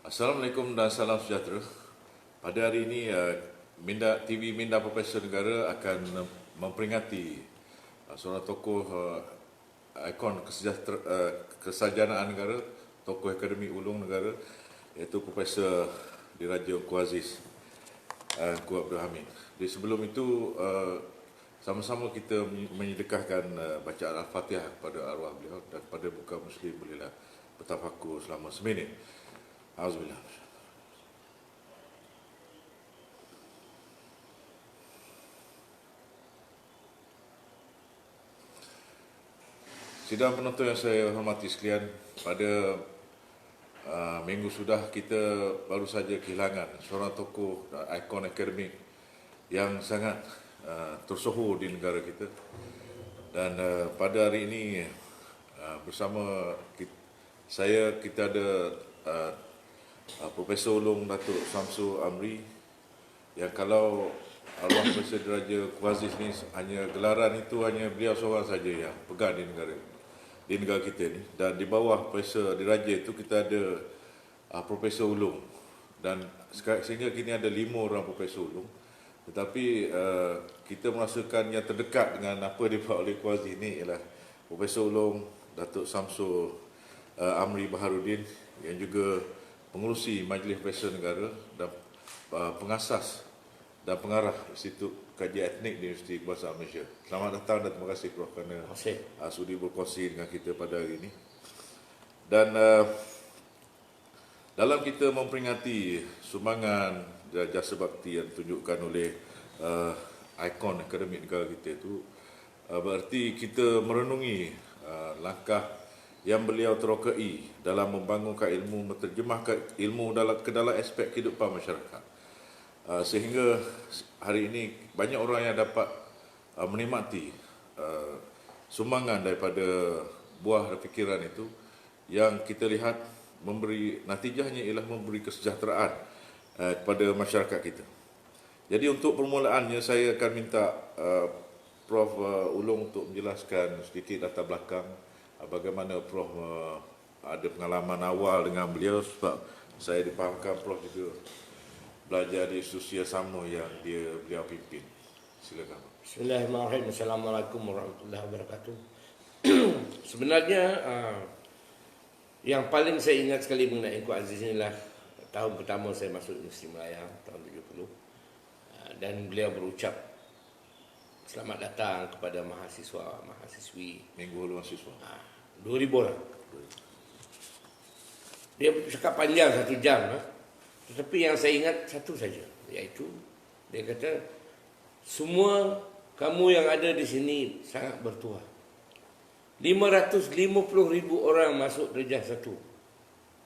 Assalamualaikum dan salam sejahtera. Pada hari ini, TV Minda Profesor Negara akan memperingati seorang tokoh ikon kesarjanaan negara, tokoh Akademi Ulung Negara, iaitu Profesor Diraja Engku Aziz Engku Abdul Hamid. Di sebelum itu, sama-sama kita menyedekahkan bacaan Al-Fatihah kepada arwah beliau, dan kepada bukan Muslim bolehlah bertafakur selama seminit. Auzubillah. Sidang penonton yang saya hormati sekalian, pada minggu sudah kita baru saja kehilangan seorang tokoh ikon akademik yang sangat tersohor di negara kita. Dan pada hari ini bersama kita ada Profesor Ulung Datuk Samsul Amri, yang kalau arwah Profesor Diraja Engku Aziz ni hanya gelaran itu hanya beliau seorang saja yang pegang di negara kita ni. Dan di bawah Profesor Diraja itu kita ada Profesor Ulung, dan sehingga kini ada 5 orang Profesor Ulung. Tetapi kita merasakan yang terdekat dengan apa dibuat oleh Engku Aziz ni ialah Profesor Ulung Datuk Samsul Amri Baharudin, yang juga pengurusi Majlis Profesor Negara dan pengasas dan pengarah Institut Kajian Etnik di Universiti Kebangsaan Malaysia. Selamat datang dan terima kasih Prof kerana sudi berkongsi dengan kita pada hari ini. Dan dalam kita memperingati sumbangan dan jasa bakti yang ditunjukkan oleh ikon akademik negara kita itu, berarti kita merenungi langkah yang beliau terokai dalam membangunkan ilmu, menterjemahkan ilmu ke dalam aspek kehidupan masyarakat. Sehingga hari ini banyak orang yang dapat menikmati sumbangan daripada buah fikiran itu, yang kita lihat natijahnya ialah memberi kesejahteraan kepada masyarakat kita. Jadi untuk permulaannya saya akan minta Prof Ulung untuk menjelaskan sedikit latar belakang bagaimana Prof ada pengalaman awal dengan beliau, sebab saya dipahamkan Prof juga belajar di institusi yang sama yang beliau pimpin. Silakan. Bismillahirrahmanirrahim. Assalamualaikum warahmatullahi wabarakatuh. Sebenarnya yang paling saya ingat sekali mengenai Engku Aziz inilah tahun pertama saya masuk Universiti Melayang tahun 70, dan beliau berucap selamat datang kepada mahasiswi. Minggu Hulu Mahasiswa. 2000 orang. Dia bercakap panjang 1 jam. Tetapi yang saya ingat satu saja, iaitu dia kata, semua kamu yang ada di sini sangat bertuah. 550,000 orang masuk darjah 1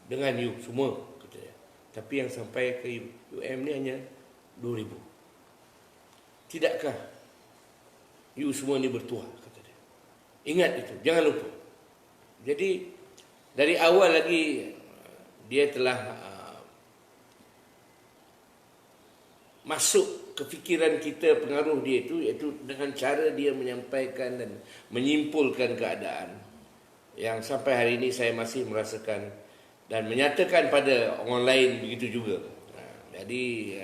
dengan you semua, kata dia. Tapi yang sampai ke UM ni hanya 2,000. Tidakkah you semua ni bertuah, kata dia. Ingat itu, jangan lupa. Jadi dari awal lagi dia telah masuk ke fikiran kita, pengaruh dia itu, iaitu dengan cara dia menyampaikan dan menyimpulkan keadaan yang sampai hari ini saya masih merasakan dan menyatakan pada orang lain begitu juga. Jadi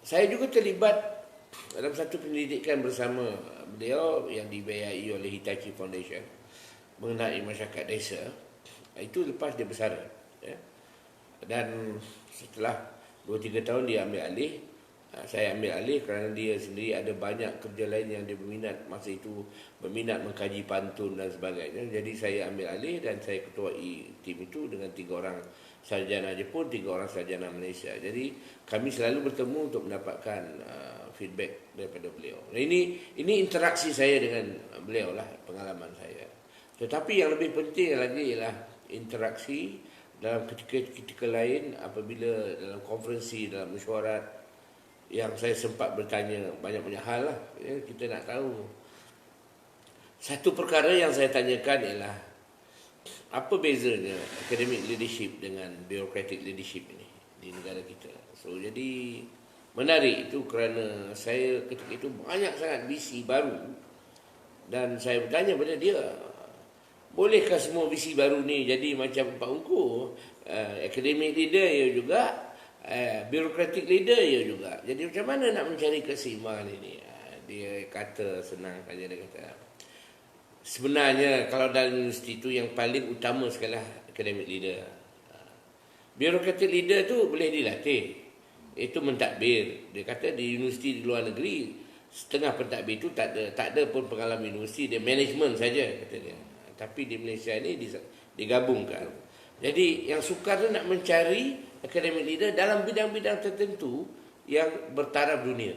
saya juga terlibat dalam satu pendidikan bersama beliau yang dibiayai oleh Hitachi Foundation mengenai masyarakat desa. Itu lepas dia bersara, ya. Dan setelah 2-3 tahun dia ambil alih, saya ambil alih kerana dia sendiri ada banyak kerja lain yang dia berminat. Masa itu berminat mengkaji pantun dan sebagainya. Jadi saya ambil alih dan saya ketuai tim itu dengan 3 orang sarjana Jepun, 3 orang sarjana Malaysia. Jadi kami selalu bertemu untuk mendapatkan feedback daripada beliau. Ini interaksi saya dengan beliau lah, pengalaman saya. Tetapi yang lebih penting lagi ialah interaksi dalam ketika lain apabila dalam konferensi, dalam mesyuarat, yang saya sempat bertanya banyak-banyak hal lah, ya, kita nak tahu. Satu perkara yang saya tanyakan ialah apa bezanya academic leadership dengan bureaucratic leadership ini di negara kita. So jadi menarik itu kerana saya ketika itu banyak sangat visi baru, dan saya bertanya pada dia, Bolehkah semua visi baru ni jadi macam Pak Ungku? Academic leader ya juga, bureaucratic leader ya juga. Jadi macam mana nak mencari keseimbangan ini? Dia kata senang saja, dia kata. Sebenarnya kalau dalam universiti itu yang paling utama sekali academic leader. Bureaucratic leader tu boleh dilatih. Itu mentadbir. Dia kata di universiti di luar negeri, setengah pentadbir itu tak ada pun pengalaman universiti, dia management saja kata dia. Tapi di Malaysia ini digabungkan. Jadi yang sukar tu nak mencari academic leader dalam bidang-bidang tertentu yang bertaraf dunia,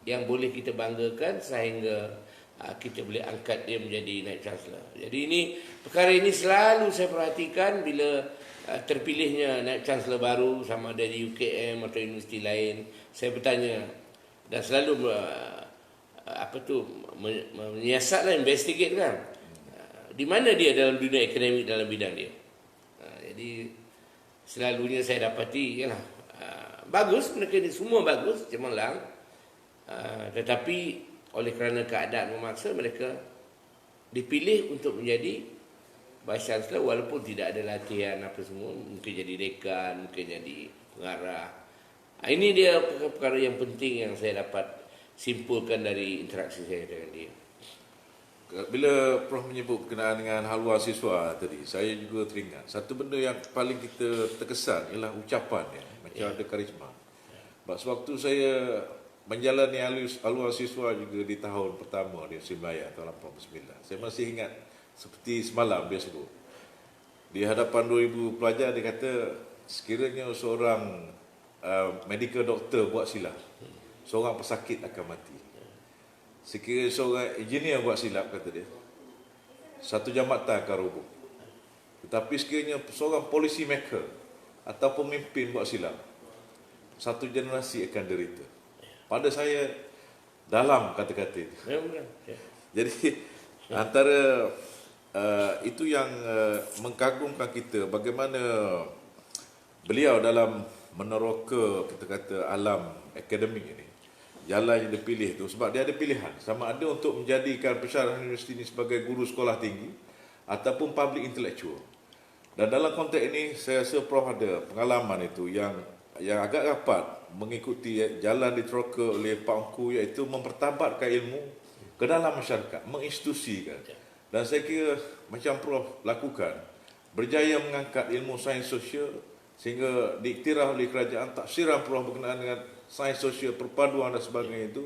yang boleh kita banggakan sehingga kita boleh angkat dia menjadi Naib Chancellor. Jadi perkara ini selalu saya perhatikan bila terpilihnya Naib Chancellor baru sama dari UKM atau universiti lain. Saya bertanya dan selalu menyiasatlah, investigate kan. Di mana dia dalam dunia akademik dalam bidang dia. Jadi selalunya saya dapati yalah, bagus, mereka ni semua bagus, cemerlang. Tetapi oleh kerana keadaan memaksa, mereka dipilih untuk menjadi Vice Chancellor walaupun tidak ada latihan apa semua. Mungkin jadi dekan, mungkin jadi pengarah. Ini dia perkara yang penting yang saya dapat simpulkan dari interaksi saya dengan dia. Bila Prof menyebut berkenaan dengan haluan siswa tadi, saya juga teringat satu benda yang paling kita terkesan ialah ucapan dia, macam ada karisma. Sewaktu saya menjalani haluan siswa juga di tahun pertama di Simlaya tahun 89, saya masih ingat seperti semalam dia sebut. Di hadapan 2000 pelajar dia kata, sekiranya seorang medical doctor buat silap, seorang pesakit akan mati. Sekiranya seorang engineer buat silap, kata dia, satu jambatan akan roboh. Tetapi sekiranya seorang policy maker atau pemimpin buat silap, satu generasi akan derita. Pada saya dalam kata-kata itu. Jadi antara itu yang mengagumkan kita, bagaimana beliau dalam meneroka kita kata alam akademik ini, jalan yang dipilih itu sebab dia ada pilihan sama ada untuk menjadikan pensyarah universiti ini sebagai guru sekolah tinggi ataupun public intellectual. Dan dalam konteks ini saya rasa Prof ada pengalaman itu yang agak rapat mengikuti jalan diteroka oleh Pak Ungku, iaitu mempertabatkan ilmu ke dalam masyarakat, menginstitusikan. Dan saya kira macam Prof lakukan, berjaya mengangkat ilmu sains sosial sehingga diiktiraf oleh kerajaan. Tafsiran Prof berkenaan dengan sains sosial, perpaduan dan sebagainya itu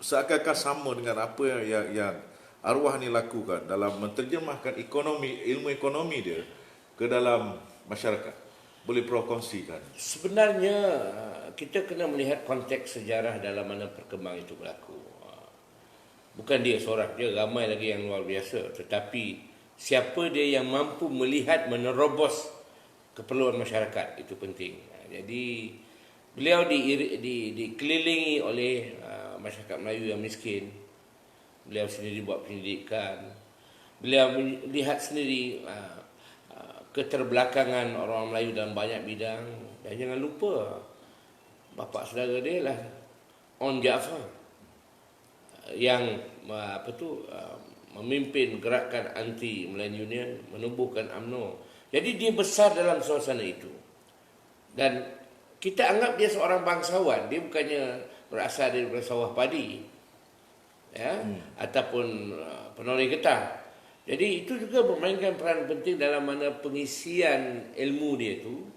seakan-akan sama dengan apa yang arwah ni lakukan dalam menterjemahkan ilmu ekonomi dia ke dalam masyarakat. Boleh Prof kongsikan? Sebenarnya kita kena melihat konteks sejarah dalam mana perkembangan itu berlaku. Bukan dia seorang, dia ramai lagi yang luar biasa. Tetapi siapa dia yang mampu melihat, menerobos keperluan masyarakat, itu penting. Jadi beliau dikelilingi oleh masyarakat Melayu yang miskin. Beliau sendiri buat pendidikan. Beliau melihat sendiri keterbelakangan orang Melayu dalam banyak bidang. Dan jangan lupa bapa saudara dia lah On Jaafar yang memimpin gerakan anti Melayu Union, menubuhkan UMNO. Jadi dia besar dalam suasana itu. Dan kita anggap dia seorang bangsawan. Dia bukannya berasal dari sawah padi, ya, ataupun penoleh getah. Jadi itu juga memainkan peran penting dalam mana pengisian ilmu dia itu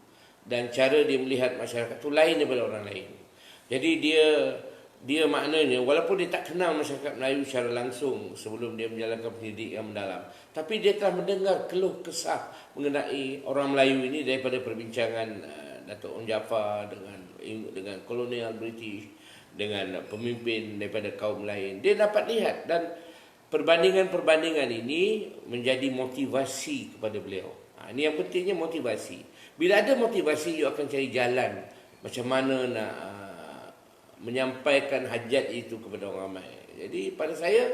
dan cara dia melihat masyarakat itu lain daripada orang lain. Jadi dia maknanya walaupun dia tak kenal masyarakat Melayu secara langsung sebelum dia menjalankan pendidikan mendalam, tapi dia telah mendengar keluh kesah mengenai orang Melayu ini daripada perbincangan Datuk On Jaafar dengan kolonial British, dengan pemimpin daripada kaum lain. Dia dapat lihat, dan perbandingan-perbandingan ini menjadi motivasi kepada beliau. Ini yang pentingnya, motivasi. Bila ada motivasi, you akan cari jalan macam mana nak menyampaikan hajat itu kepada orang ramai. Jadi pada saya,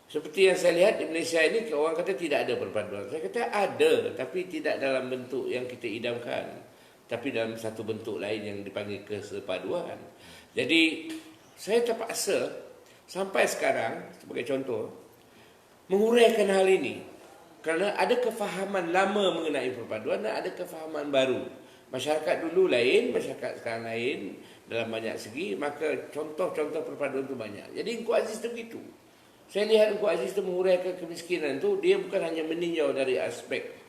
seperti yang saya lihat di Malaysia ini, orang kata tidak ada perpaduan. Saya kata ada, tapi tidak dalam bentuk yang kita idamkan, tapi dalam satu bentuk lain yang dipanggil kesepaduan. Jadi saya terpaksa sampai sekarang, sebagai contoh, menguraikan hal ini. Kerana ada kefahaman lama mengenai perpaduan dan ada kefahaman baru. Masyarakat dulu lain, masyarakat sekarang lain dalam banyak segi, maka contoh-contoh perpaduan itu banyak. Jadi Engku Aziz itu begitu. Saya lihat Engku Aziz itu menguraikan kemiskinan itu, dia bukan hanya meninjau dari aspek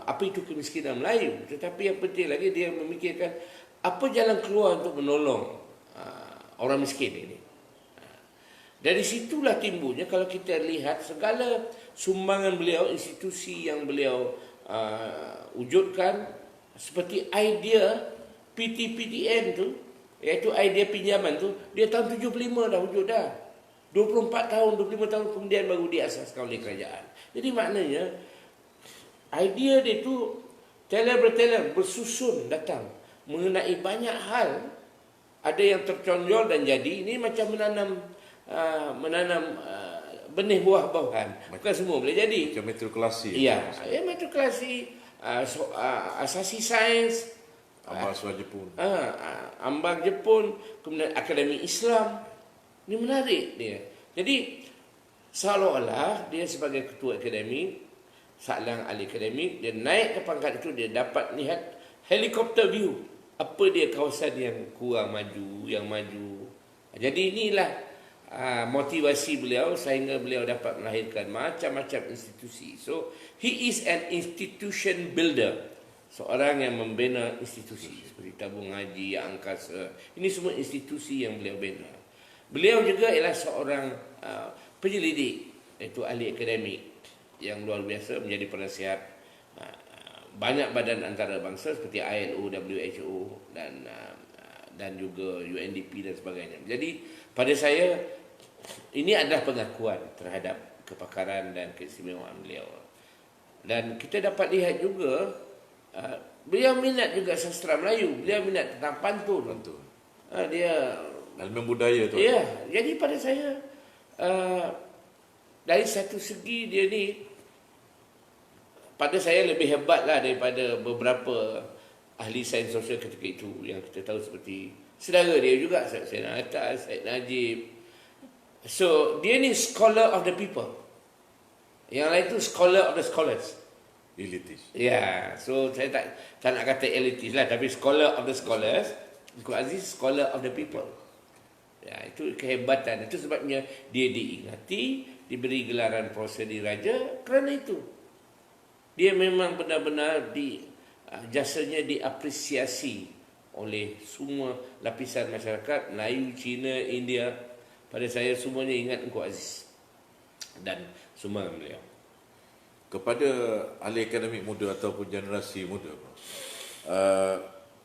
apa itu kemiskinan Melayu, tetapi yang penting lagi dia memikirkan apa jalan keluar untuk menolong orang miskin ini. Dari situlah timbulnya kalau kita lihat segala sumbangan beliau, institusi yang beliau wujudkan, seperti idea PTPTN tu, iaitu idea pinjaman tu, dia tahun 75 dah wujud dah. 24 tahun, 25 tahun kemudian baru diasaskan oleh kerajaan. Jadi maknanya idea dia tu teller bersusun datang mengenai banyak hal. Ada yang terconjol dan jadi. Ini macam menanam benih buah-buahan. Bukan semua boleh jadi. Macam matrikulasi. Ya, matrikulasi, asasi sains, Ambang Suara Jepun. Ambang Jepun, kemudian Akademi Islam. Ini menarik dia. Jadi seolah-olah dia sebagai ketua akademi, seorang ahli akademik, dia naik ke pangkat itu, dia dapat lihat helikopter view. Apa dia kawasan yang kurang maju, yang maju. Jadi inilah motivasi beliau sehingga beliau dapat melahirkan macam-macam institusi. So, he is an institution builder. Seorang yang membina institusi seperti tabung haji, angkasa. Ini semua institusi yang beliau bina. Beliau juga ialah seorang penyelidik, iaitu ahli akademik yang luar biasa, menjadi penasihat banyak badan antarabangsa seperti ILO, WHO dan juga UNDP dan sebagainya. Jadi pada saya ini adalah pengakuan terhadap kepakaran dan keistimewaan beliau. Dan kita dapat lihat juga beliau minat juga sastra Melayu, beliau minat tentang pantun. Dia Elemen budaya tu. ya, jadi pada saya dari satu segi dia ni pada saya lebih hebatlah daripada beberapa ahli sains sosial ketika itu yang kita tahu seperti saudara dia juga, Syed Atas, Syed Najib. So dia ni scholar of the people, yang lain tu scholar of the scholars. Elitis. Ya, so saya tak nak kata elitis lah, tapi scholar of the scholars. Engku Aziz scholar of the people. Ya, itu kehebatan. Itu sebabnya dia diingati, diberi gelaran Prosedi Raja kerana itu. Dia memang benar-benar jasanya diapresiasi oleh semua lapisan masyarakat, Melayu, Cina, India. Pada saya semuanya ingat Engku Aziz dan sumbangan beliau. Kepada ahli akademik muda ataupun generasi muda,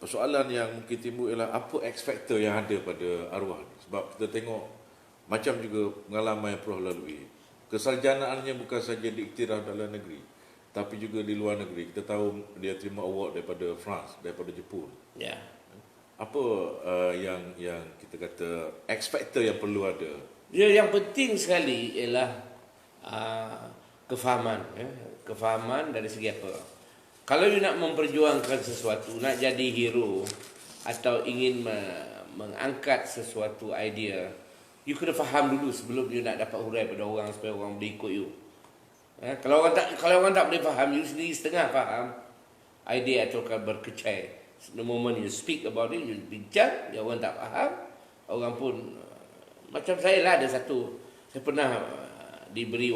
persoalan yang mungkin timbul ialah apa X factor yang ada pada arwah ni. Sebab kita tengok macam juga pengalaman yang Prof lalui. Kesarjanaannya bukan saja diiktiraf dalam negeri, tapi juga di luar negeri. Kita tahu dia terima award daripada France, daripada Jepun. Ya. Apa yang kita kata X factor yang perlu ada? Yang penting sekali ialah kefahaman. Kefahaman dari segi apa? Kalau you nak memperjuangkan sesuatu, nak jadi hero atau ingin mengangkat sesuatu idea, you kena faham dulu sebelum you nak dapat hurai pada orang supaya orang boleh ikut you. Kalau orang tak boleh faham, you sendiri setengah faham, idea itu akan berkecai. The moment you speak about it, you bincang, dia orang tak faham, orang pun macam saya lah, ada satu, saya pernah diberi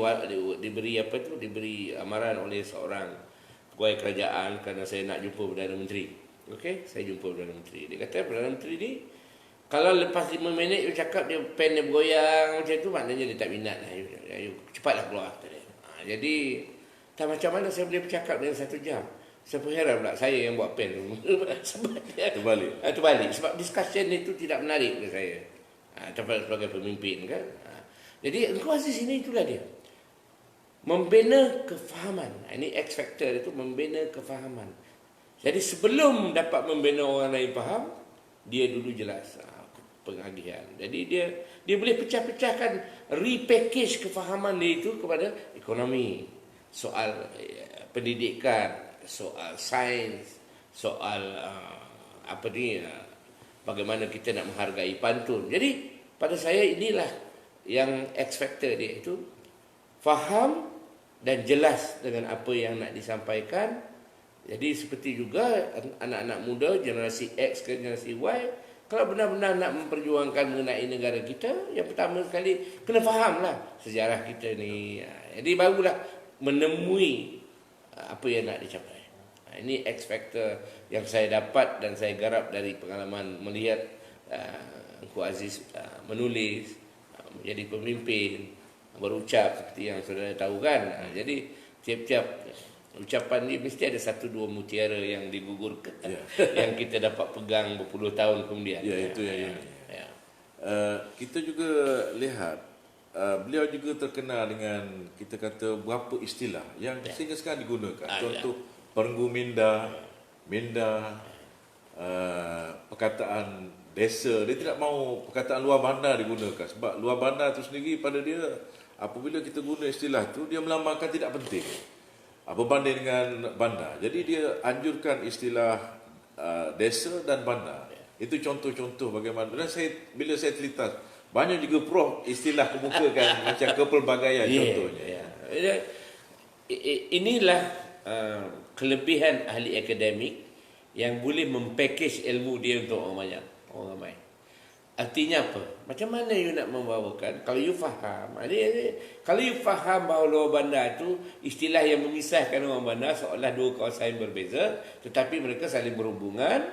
amaran oleh seorang pegawai kerajaan kerana saya nak jumpa Perdana Menteri. Okey, saya jumpa Perdana Menteri. Dia kata Perdana Menteri ni kalau lepas 5 minit you cakap dia pen dia bergoyang macam tu, maknanya dia tak minat lah. You cepatlah keluar. Jadi tak macam mana saya boleh bercakap dengan 1 jam. Saya pun heran pula saya yang buat pen tu. Sebab dia terbalik. Sebab discussion itu tidak menarik bagi saya. Sebagai pemimpin kan. Jadi Engku Aziz ini itulah dia. Membina kefahaman. Ini X factor itu, membina kefahaman. Jadi sebelum dapat membina orang lain faham, dia dulu jelas pengagihan. Jadi dia boleh pecah-pecahkan, repackage kefahaman dia itu kepada ekonomi, soal pendidikan, soal sains, soal bagaimana kita nak menghargai pantun. Jadi pada saya inilah yang X factor dia itu, faham dan jelas dengan apa yang nak disampaikan. Jadi seperti juga anak-anak muda generasi X ke generasi Y, kalau benar-benar nak memperjuangkan mengenai negara kita, yang pertama sekali kena fahamlah sejarah kita ni. Jadi barulah menemui apa yang nak dicapai. Ini X factor yang saya dapat dan saya garap dari pengalaman melihat Engku Aziz menulis, menjadi pemimpin, berucap seperti yang saudara tahu kan. Jadi tiap-tiap ucapan ni mesti ada satu dua mutiara yang digugurkan, yang kita dapat pegang berpuluh tahun kemudian. Ya, itu yang ini. Kita juga lihat beliau juga terkenal dengan, kita kata, beberapa istilah yang sehingga sekarang digunakan. Contoh perenggu minda, perkataan desa. Dia tidak mahu perkataan luar bandar digunakan, sebab luar bandar itu sendiri pada dia, apabila kita guna istilah itu, dia melambangkan tidak penting berbanding dengan bandar. Jadi dia anjurkan istilah desa dan bandar. Itu contoh-contoh bagaimana. Dan bila saya cerita, banyak juga Prof istilah kemukakan macam kepelbagaian contohnya. Inilah kelebihan ahli akademik yang boleh mempakej ilmu dia untuk orang banyak, orang ramai. Artinya apa? Macam mana you nak membawakan? Kalau you faham, kalau you faham bahawa luar bandar itu istilah yang memisahkan orang bandar seolah dua kawasan berbeza, tetapi mereka saling berhubungan.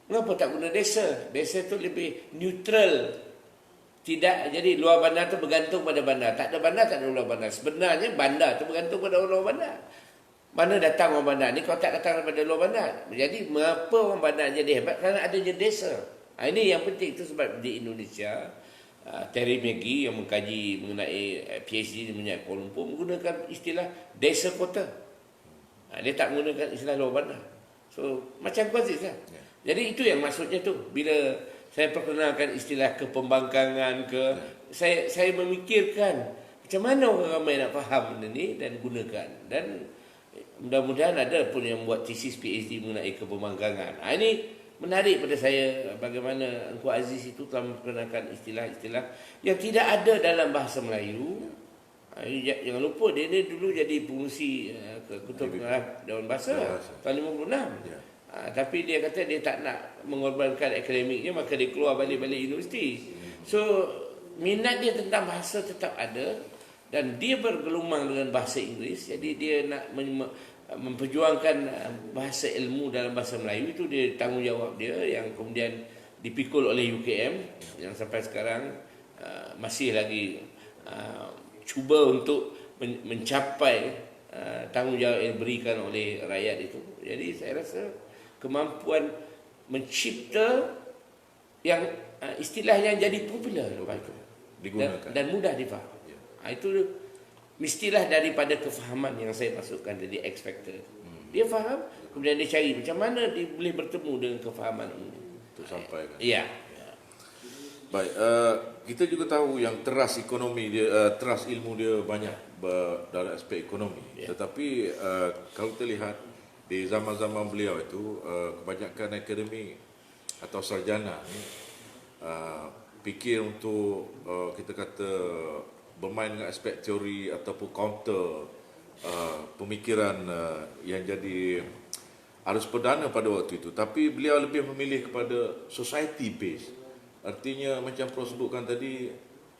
Kenapa tak guna desa? Desa itu lebih neutral. Tidak, jadi luar bandar itu bergantung pada bandar. Tak ada bandar, tak ada luar bandar. Sebenarnya bandar itu bergantung pada luar bandar. Mana datang orang bandar ni kalau tak datang daripada luar bandar. Jadi mengapa orang bandar jadi hebat? Kerana adanya desa. Ini yang penting. Itu sebab di Indonesia Terry Maggie yang mengkaji mengenai PhD di minyak Kuala Lumpur menggunakan istilah desa kota. Dia tak menggunakan istilah luar bandar. So macam kuasis lah. Jadi itu yang maksudnya tu. Bila saya perkenalkan istilah kepembangkangan saya memikirkan macam mana orang ramai nak faham benda ni dan gunakan. Dan mudah-mudahan ada pun yang buat tesis PhD mengenai kepembangkangan. Ini menarik pada saya bagaimana Engku Aziz itu telah memperkenalkan istilah-istilah yang tidak ada dalam bahasa Melayu. Jangan lupa dia ni dulu jadi pengurusi Ketua Pengarah Dewan Bahasa tahun 56. Tapi dia kata dia tak nak mengorbankan akademiknya, maka dia keluar balik-balik universiti. So minat dia tentang bahasa tetap ada dan dia bergelumang dengan bahasa Inggeris. Jadi dia nak memperjuangkan bahasa ilmu dalam bahasa Melayu. Itu dia tanggungjawab dia yang kemudian dipikul oleh UKM yang sampai sekarang masih lagi cuba untuk mencapai tanggungjawab yang diberikan oleh rakyat itu. Jadi saya rasa kemampuan mencipta yang istilah yang jadi popular digunakan dan mudah difaham. Itu mestilah daripada kefahaman yang saya masukkan tadi, X factor. Dia faham, kemudian dia cari macam mana dia boleh bertemu dengan kefahaman ini untuk sampaikan. Ya. Baik, kita juga tahu yang teras ekonomi dia, teras ilmu dia banyak dalam aspek ekonomi. Tetapi kalau kita lihat di zaman-zaman beliau itu, kebanyakan akademik atau sarjana ni fikir untuk kita kata bermain dengan aspek teori ataupun counter pemikiran yang jadi arus perdana pada waktu itu. Tapi beliau lebih memilih kepada society based. Artinya macam Prof sebutkan tadi,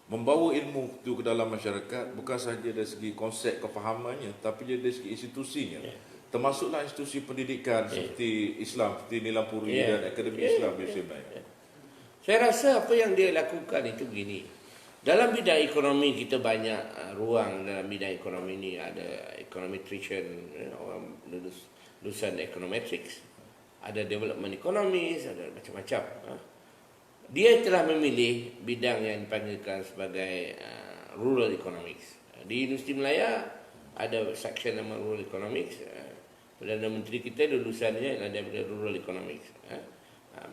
membawa ilmu itu ke dalam masyarakat bukan sahaja dari segi konsep kefahamannya, tapi dari segi institusinya. Termasuklah institusi pendidikan seperti Islam, seperti Nilampuri dan Akademi Islam di Sdn. Saya rasa apa yang dia lakukan itu begini. Dalam bidang ekonomi kita banyak ruang dalam bidang ekonomi ini. Ada econometrician, orang lulusan econometrics, ada development economist, ada macam-macam. Dia telah memilih bidang yang dipanggilkan sebagai rural economics. Di Universiti Malaya ada section nama rural economics. Perdana Menteri kita lulusannya adalah daripada rural economics.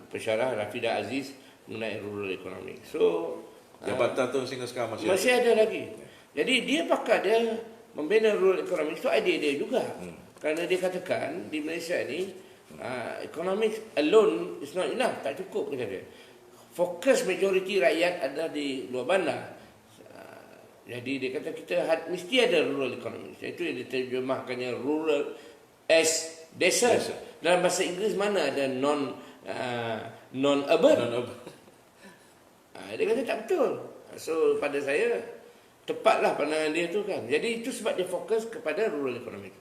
Pensyarah Rafidah Aziz mengenai rural economics. So jabatan tu sehingga sekarang masih ada lagi. Jadi dia pakai dia membina rural economics itu idea dia juga. Kerana dia katakan di Malaysia ni economics alone is not enough, tak cukup kata dia. Fokus majoriti rakyat ada di luar bandar. Jadi dia kata kita mesti ada rural economy. Itu yang diterjemahkannya rural as desa. Dalam bahasa Inggeris mana ada non-urban? Dia kata tak betul. So pada saya tepatlah pandangan dia tu kan. Jadi itu sebab dia fokus kepada rural economy.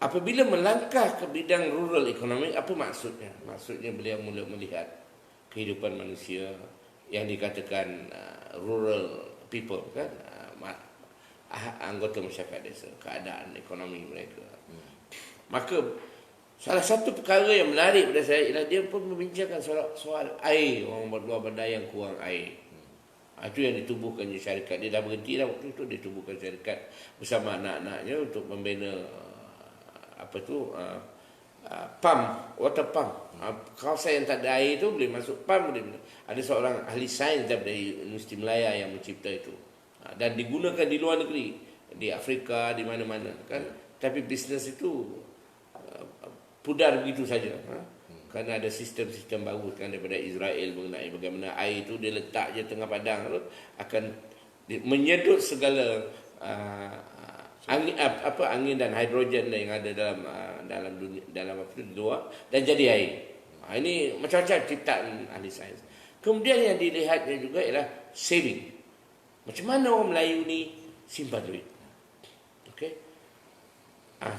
Apabila melangkah ke bidang rural economy, apa maksudnya? Maksudnya beliau mula melihat kehidupan manusia yang dikatakan rural people kan, anggota masyarakat desa, keadaan ekonomi mereka. Maka salah satu perkara yang menarik pada saya ialah dia pun membincangkan soal air, orang berluar bandar yang kurang air. Itu yang ditubuhkan syarikat. Dia dah berhenti dah waktu itu, dia tubuhkan syarikat bersama anak-anaknya untuk membina pump, water pump. Kawasan yang tak ada air tu boleh masuk pump. Ada seorang ahli sains daripada Universiti Melaya yang mencipta itu. Dan digunakan di luar negeri, di Afrika, di mana-mana kan. Tapi bisnes itu pudar begitu saja. Kerana ada sistem-sistem baru kan daripada Israel mengenai bagaimana air itu dia letak je tengah padang tu akan menyedut segala angin dan hidrogen yang ada dalam dunia, dalam di luar dan jadi air. Ini macam-macam ciptaan ahli sains. Kemudian yang dilihatnya juga ialah saving. Macam mana orang Melayu ni simpan duit? Okey.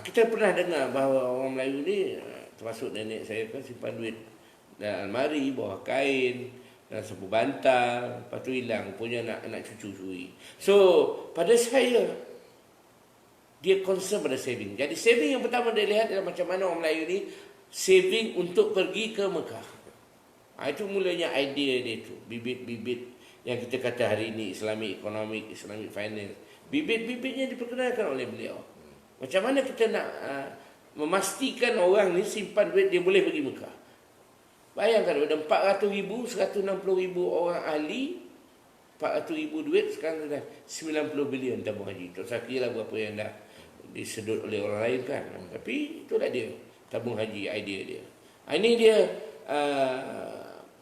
Kita pernah dengar bahawa orang Melayu ni, termasuk nenek saya kan, simpan duit dalam almari, bawah kain, dalam sapu bantal, lepas tu hilang, punya anak cucu curi. So pada saya, dia concern pada saving. Jadi saving yang pertama dia lihat adalah macam mana orang Melayu ni saving untuk pergi ke Mekah. Itu mulanya idea dia tu. Bibit-bibit yang kita kata hari ini Islamic Economic, Islamic Finance. Bibit-bibitnya diperkenalkan oleh beliau. Macam mana kita nak memastikan orang ni simpan duit dia boleh pergi Mekah. Bayangkan ada 400,000, 160,000 orang ahli, 400,000 duit, sekarang dah 90 bilion tabung haji. Tak saya kira berapa yang dah disedut oleh orang lain kan. Tapi itulah dia, tabung haji, idea dia. Ini dia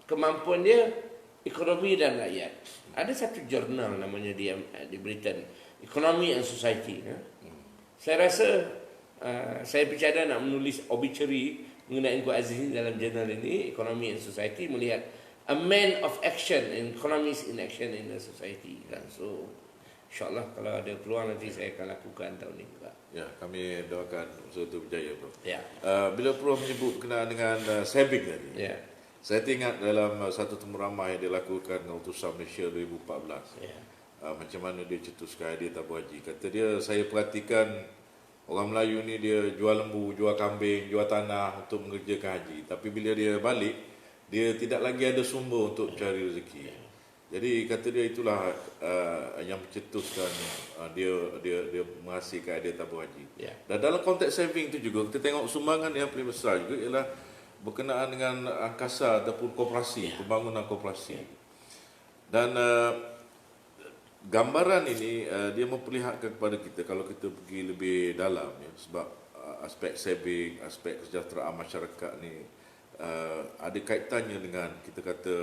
kemampuan dia, ekonomi dan rakyat. Ada satu jurnal namanya di Britain, Economy and Society. Saya rasa saya bercadang nak menulis obituary mengenai Engku Aziz dalam jurnal ini, Economy and Society, melihat a man of action and economics in action in the society. So InsyaAllah kalau ada peluang nanti saya akan lakukan tahun ini juga. Ya, kami doakan usaha itu berjaya, Prof. Ya. Bila Prof menyebut berkenaan dengan saving tadi, Ya. saya teringat dalam satu temu ramai yang dilakukan dengan Utusan Malaysia 2014. Ya. Macam mana dia cetuskan idea tabung haji. Kata dia, saya perhatikan orang Melayu ni dia jual lembu, jual kambing, jual tanah untuk mengerjakan haji. Tapi bila dia balik, dia tidak lagi ada sumber untuk cari rezeki. Ya. Jadi kata dia itulah yang mencetuskan dia menghasilkan idea tabung haji. Ya. Dan dalam konteks saving itu juga kita tengok sumbangan yang paling besar juga ialah berkenaan dengan angkasa ataupun koperasi, pembangunan koperasi. Dan gambaran ini dia memperlihatkan kepada kita kalau kita pergi lebih dalam ya, sebab aspek saving, aspek kesejahteraan masyarakat ni ada kaitannya dengan kita kata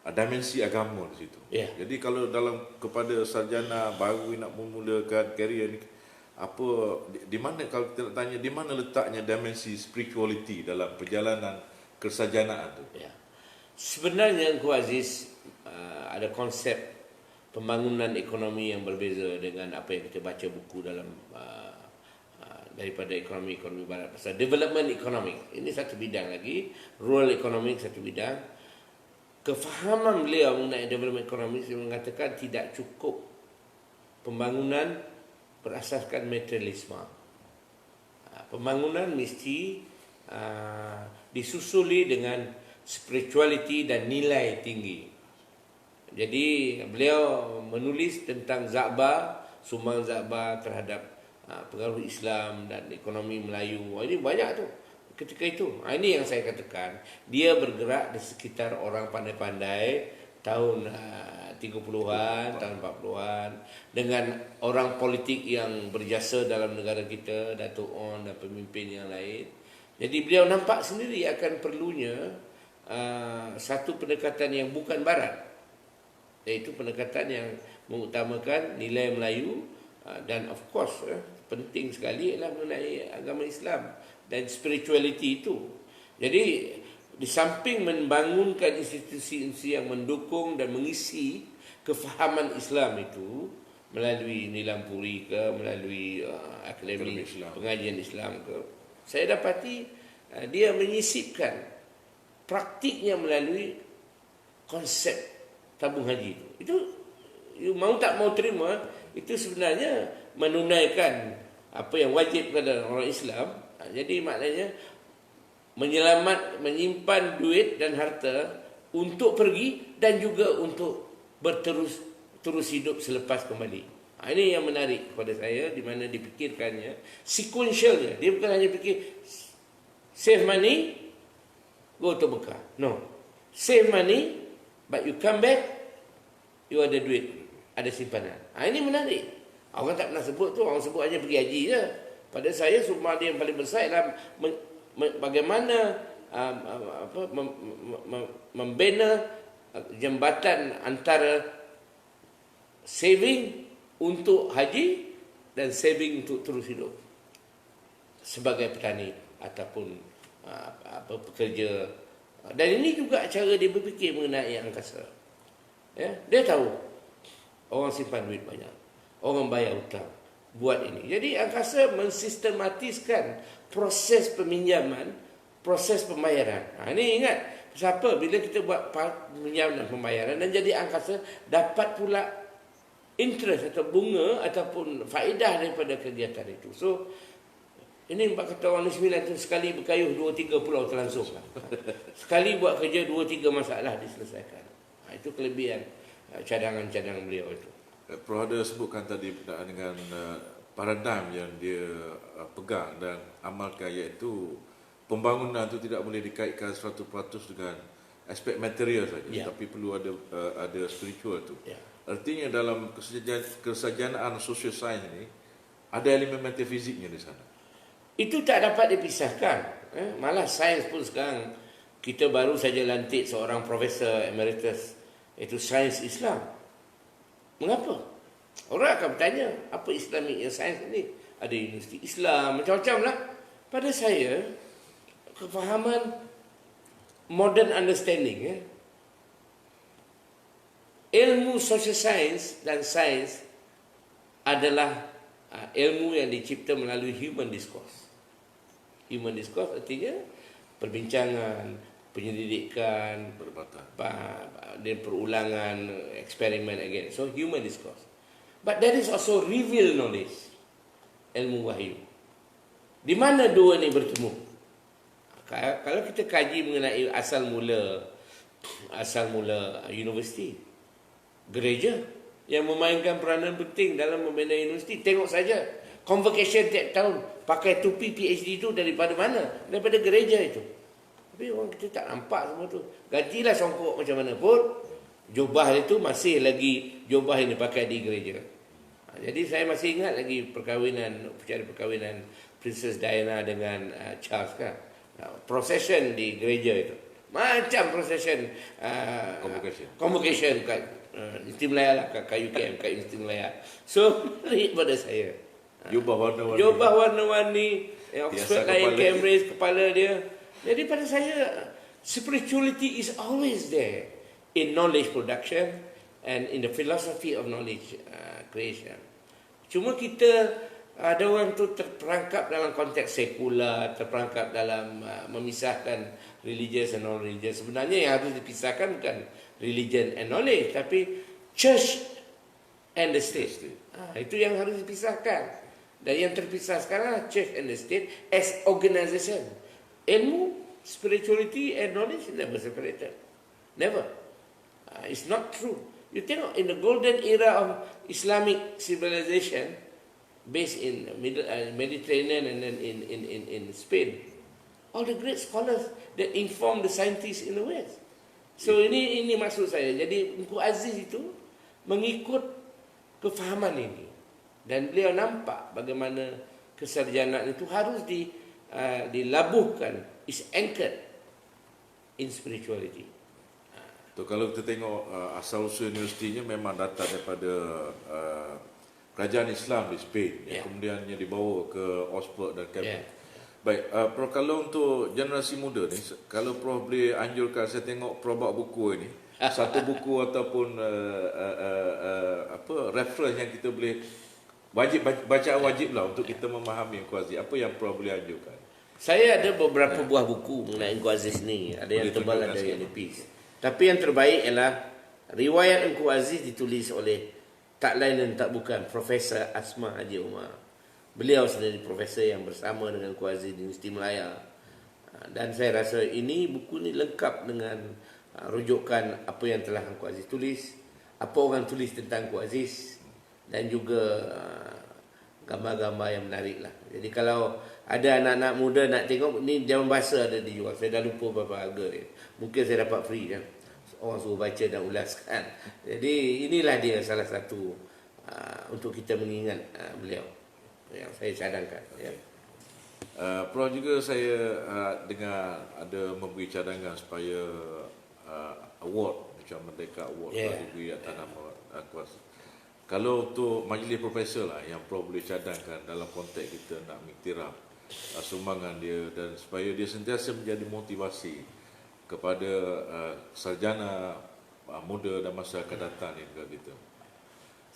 dimensi agama di situ. Yeah. Jadi kalau dalam kepada sarjana baru nak memulakan karier ni, apa di mana kalau kita nak tanya di mana letaknya dimensi spirituality dalam perjalanan kesarjanaan tu? Ya. Sebenarnya Engku Aziz ada konsep pembangunan ekonomi yang berbeza dengan apa yang kita baca buku dalam daripada ekonomi barat. Pasal development economic, ini satu bidang lagi, rural economic satu bidang. Kefahaman beliau mengenai development economic, dia mengatakan tidak cukup pembangunan berasaskan materialisme. Pembangunan mesti disusuli dengan spirituality dan nilai tinggi. Jadi beliau menulis tentang Zakbar, sumbang Zakbar terhadap pengaruh Islam dan ekonomi Melayu. Ini banyak tu ketika itu. Ini yang saya katakan, dia bergerak di sekitar orang pandai-pandai tahun 30-an, tahun 40-an, dengan orang politik yang berjasa dalam negara kita, Datuk On dan pemimpin yang lain. Jadi beliau nampak sendiri akan perlunya satu pendekatan yang bukan barat, iaitu pendekatan yang mengutamakan nilai Melayu, dan of course penting sekali ialah mengenai agama Islam dan spirituality itu. Jadi di samping membangunkan institusi-institusi yang mendukung dan mengisi kefahaman Islam itu melalui Nilam Puri ke, melalui akademi pengajian Islam ke, saya dapati dia menyisipkan praktiknya melalui konsep tabung haji itu. Itu you mau tak mau terima, itu sebenarnya menunaikan apa yang wajib kepada orang Islam. Jadi maknanya menyimpan duit dan harta untuk pergi dan juga untuk terus hidup selepas kembali. Ini yang menarik kepada saya, di mana dipikirkannya sequentialnya. Dia bukan hanya fikir save money, go to Mekah. No. Save money, but you come back, you ada duit, ada simpanan. Ini menarik. Orang tak pernah sebut tu, orang sebut hanya pergi haji je. Pada saya, sumber dia yang paling besar adalah bagaimana membina jembatan antara saving untuk haji dan saving untuk terus hidup sebagai petani ataupun pekerja. Dan ini juga cara dia berfikir mengenai angkasa. Ya, dia tahu orang simpan duit banyak, orang bayar hutang, buat ini. Jadi angkasa mensistematiskan proses peminjaman, proses pembayaran. Ini ingat, siapa bila kita buat peminjaman dan pembayaran, dan jadi angkasa dapat pula interest atau bunga ataupun faedah daripada kegiatan itu. So ini sebab kata orang New Zealand tu, sekali berkayuh 2-3 pulau terlangsung. Sekali buat kerja 2-3 masalah diselesaikan. Itu kelebihan cadangan-cadangan beliau itu. Prof ada sebutkan tadi berkenaan dengan paradigm yang dia pegang dan amalkan, iaitu pembangunan itu tidak boleh dikaitkan 100% dengan aspek material saja, tapi perlu ada spiritual tu. Artinya dalam kesarjanaan social science ini ada elemen metafiziknya di sana. Itu tak dapat dipisahkan. Malah sains pun sekarang kita baru saja lantik seorang profesor emeritus, iaitu sains Islam. Mengapa? Orang akan bertanya, apa Islamiknya sains ini? Ada universiti Islam, macam-macam lah. Pada saya, kefahaman modern understanding, ilmu social science dan sains adalah ilmu yang dicipta melalui human discourse. Human discourse artinya perbincangan, penyelidikan, dan perulangan, eksperimen again. So human discourse. But there is also revealed knowledge, ilmu wahyu. Di mana dua ni bertemu? Kalau kita kaji mengenai asal mula universiti, gereja yang memainkan peranan penting dalam membina universiti. Tengok saja convocation tiap tahun, pakai tupi PhD itu daripada mana? Daripada gereja itu. Tapi orang kita tak nampak semua tu. Gajilah songkok macam mana pun, jubah itu masih lagi jubah yang dipakai di gereja. Jadi saya masih ingat lagi upacara perkahwinan Princess Diana dengan Charles kan. Procession di gereja itu. Macam procession convocation kat Universiti Melaya lah, kat UKM, kat Universiti Melaya. So, pada saya. Jubah warna-warni, Oxford lain, Cambridge, kepala dia. Jadi pada saya, spirituality is always there in knowledge production and in the philosophy of knowledge creation. Cuma kita, ada orang tu terperangkap dalam konteks sekular, terperangkap dalam memisahkan religious and non-religious. Sebenarnya yang harus dipisahkan bukan religion and knowledge, tapi church and the state. Itu yang harus dipisahkan. Dan yang terpisah sekarang church and the state as organization. Ilmu, spirituality and knowledge never separated. Never. It's not true. You tengok in the golden era of Islamic civilization, based in Mediterranean and then in Spain, all the great scholars that inform the scientists in the West. So ini maksud saya. Jadi Engku Aziz itu mengikut kefahaman ini, dan beliau nampak bagaimana kesarjanaan itu harus dilabuhkan, is anchored in spirituality. So kalau kita tengok asal-usul universitinya memang datang daripada kerajaan Islam di Spain, yang kemudiannya dibawa ke Oxford dan Cambridge. Baik, Prof, kalau untuk generasi muda ni, kalau Prof boleh anjurkan, saya tengok Prof bawa buku ini, satu buku ataupun reference yang kita boleh bacaan wajib lah untuk kita memahami Engku Aziz. Apa yang Prof boleh anjurkan? Saya ada beberapa buah buku mengenai Engku Aziz ni. Ada yang tebal, ada yang nipis. Tapi yang terbaik ialah riwayat Engku Aziz ditulis oleh tak lain dan tak bukan Profesor Asma Haji Umar. Beliau sendiri profesor yang bersama dengan Engku Aziz di Universiti Melaya. Dan saya rasa ini buku ni lengkap dengan rujukan apa yang telah Engku Aziz tulis, apa orang tulis tentang Engku Aziz, dan juga gambar-gambar yang menarik lah. Jadi kalau ada anak-anak muda nak tengok, ni Jaman Bahasa ada dijual. Saya dah lupa berapa harga dia. Mungkin saya dapat free kan. Orang suruh baca dan ulaskan. Jadi inilah dia salah satu untuk kita mengingat beliau yang saya cadangkan. Ya. Prof juga saya dengar ada memberi cadangan supaya award macam Merdeka Award diberi atas nama Engku Aziz. Kalau untuk majlis profesor lah yang Prof boleh cadangkan dalam konteks kita nak mengiktiraf sumbangan dia, dan supaya dia sentiasa menjadi motivasi kepada sarjana muda dan masa akan datang di negara kita.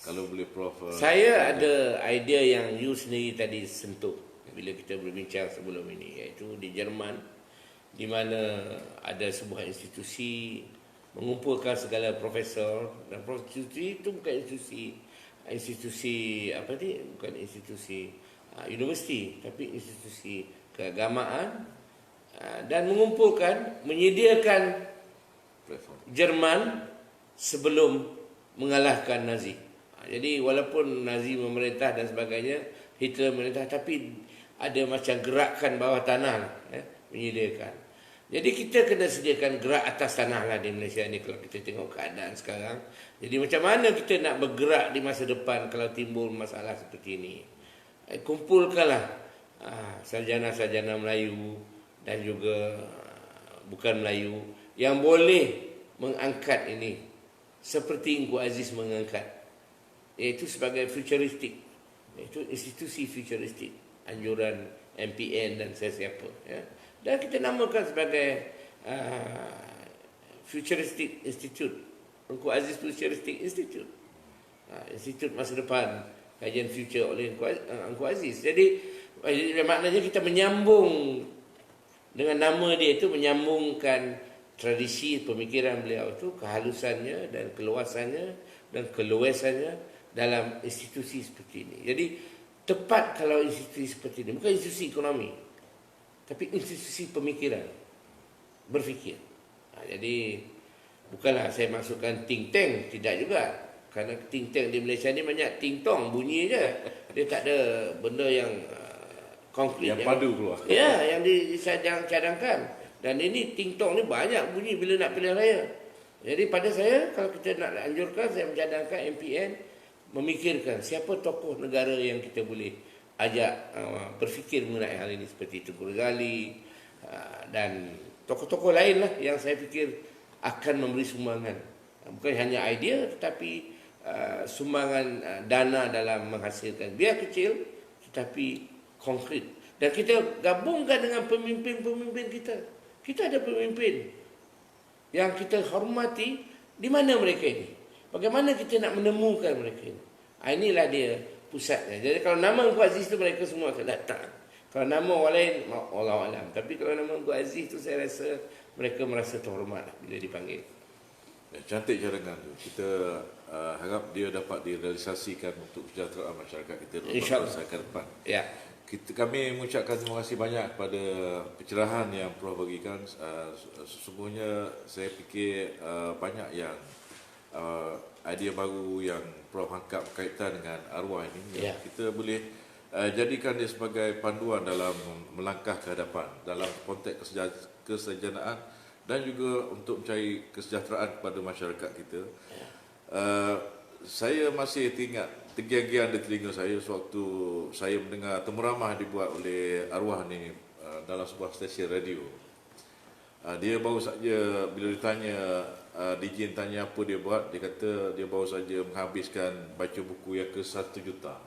Kalau boleh Prof. Saya ada idea yang you sendiri tadi sentuh bila kita berbincang sebelum ini, iaitu di Jerman, di mana ada sebuah institusi mengumpulkan segala profesor, dan institusi itu bukan institusi apa ni, bukan institusi universiti, tapi institusi keagamaan, dan mengumpulkan, menyediakan Jerman sebelum mengalahkan Nazi. Jadi walaupun Nazi memerintah dan sebagainya, Hitler memerintah, tapi ada macam gerakan bawah tanah lah, menyediakan. Jadi kita kena sediakan gerak atas tanah lah di Malaysia ni kalau kita tengok keadaan sekarang. Jadi macam mana kita nak bergerak di masa depan kalau timbul masalah seperti ini? Kumpulkanlah sarjana-sarjana Melayu dan juga bukan Melayu yang boleh mengangkat ini seperti Engku Aziz mengangkat, iaitu sebagai futuristik, iaitu institusi futuristik, anjuran MPN dan sesiapa, ya. Dan kita namakan sebagai Futuristic Institute, Engku Aziz Futuristic Institute, Institut Masa Depan, kajian future oleh Engku Aziz. Jadi maknanya kita menyambung dengan nama dia itu, menyambungkan tradisi pemikiran beliau itu, kehalusannya dan keluasannya dan keluasannya dalam institusi seperti ini. Jadi tepat kalau institusi seperti ini, bukan institusi ekonomi, tapi institusi pemikiran, berfikir. Jadi bukanlah saya masukkan think tank, tidak juga. Kerana think tank di Malaysia ni banyak ting tong, bunyi je. Dia tak ada benda yang konkret. Yang padu keluar. Ya, yang dicadangkan. Dan ini ting tong ni banyak bunyi bila nak pilihan raya. Jadi pada saya, kalau kita nak anjurkan, saya mencadangkan MPN memikirkan siapa tokoh negara yang kita boleh ajak berfikir mengenai hal ini, seperti Tengku Ghazali dan tokoh-tokoh lain lah yang saya fikir akan memberi sumbangan. Bukan hanya idea, tetapi sumbangan dana dalam menghasilkan. Biar kecil, tetapi konkret. Dan kita gabungkan dengan pemimpin-pemimpin kita. Kita ada pemimpin yang kita hormati. Di mana mereka ini? Bagaimana kita nak menemukan mereka ini? Inilah dia pusatnya. Jadi kalau nama Engku Aziz itu, mereka semua akan datang. Kalau nama orang lain, Allah Alam. Tapi kalau nama Engku Aziz itu, saya rasa mereka merasa terhormat bila dipanggil. Cantik cadangan tu. Kita harap dia dapat direalisasikan untuk kesejahteraan masyarakat kita InsyaAllah ke depan. Ya. Kami mengucapkan terima kasih banyak kepada pencerahan yang Prof bagikan. Sesungguhnya saya fikir banyak yang idea baru yang Prof angkat berkaitan dengan arwah ini, yang kita boleh jadikan dia sebagai panduan dalam melangkah ke hadapan dalam konteks kesejahteraan dan juga untuk mencari kesejahteraan kepada masyarakat kita. Saya masih tergiang-giang di telinga saya sewaktu saya mendengar temu ramah dibuat oleh arwah ni dalam sebuah stesen radio. Dia baru saja bila ditanya DJ tanya apa dia buat, dia kata dia baru saja menghabiskan baca buku yang ke 1 juta.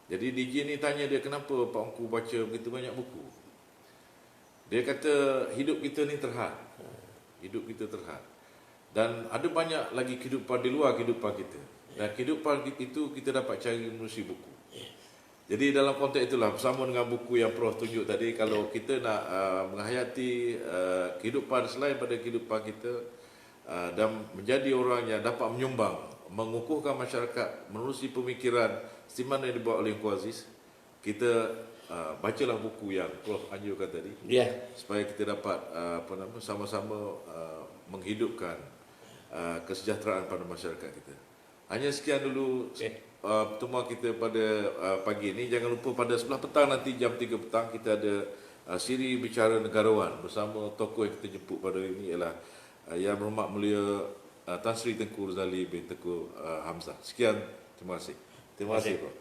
Jadi DJ ni tanya dia, kenapa Pak Ongku baca begitu banyak buku? Dia kata hidup kita ni terhad. Hidup kita terhad. Dan ada banyak lagi kehidupan di luar kehidupan kita. Dan kehidupan itu kita dapat cari menerusi buku. Jadi dalam konteks itulah, bersama dengan buku yang Prof tunjuk tadi, kalau kita nak menghayati kehidupan selain pada kehidupan kita dan menjadi orang yang dapat menyumbang, mengukuhkan masyarakat, menerusi pemikiran seperti mana yang dibuat oleh Ongku Aziz, kita bacalah buku yang Prof anjurkan tadi, supaya kita dapat sama-sama menghidupkan kesejahteraan pada masyarakat kita. Hanya sekian dulu pertemuan kita pada pagi ini. Jangan lupa pada sebelah petang nanti jam 3 petang kita ada siri bicara negarawan bersama tokoh yang kita jemput pada hari ini ialah Yang Berhormat Mulia Tan Sri Tengku Razali bin Tengku Hamzah. Sekian, terima kasih. Terima kasih, Prof.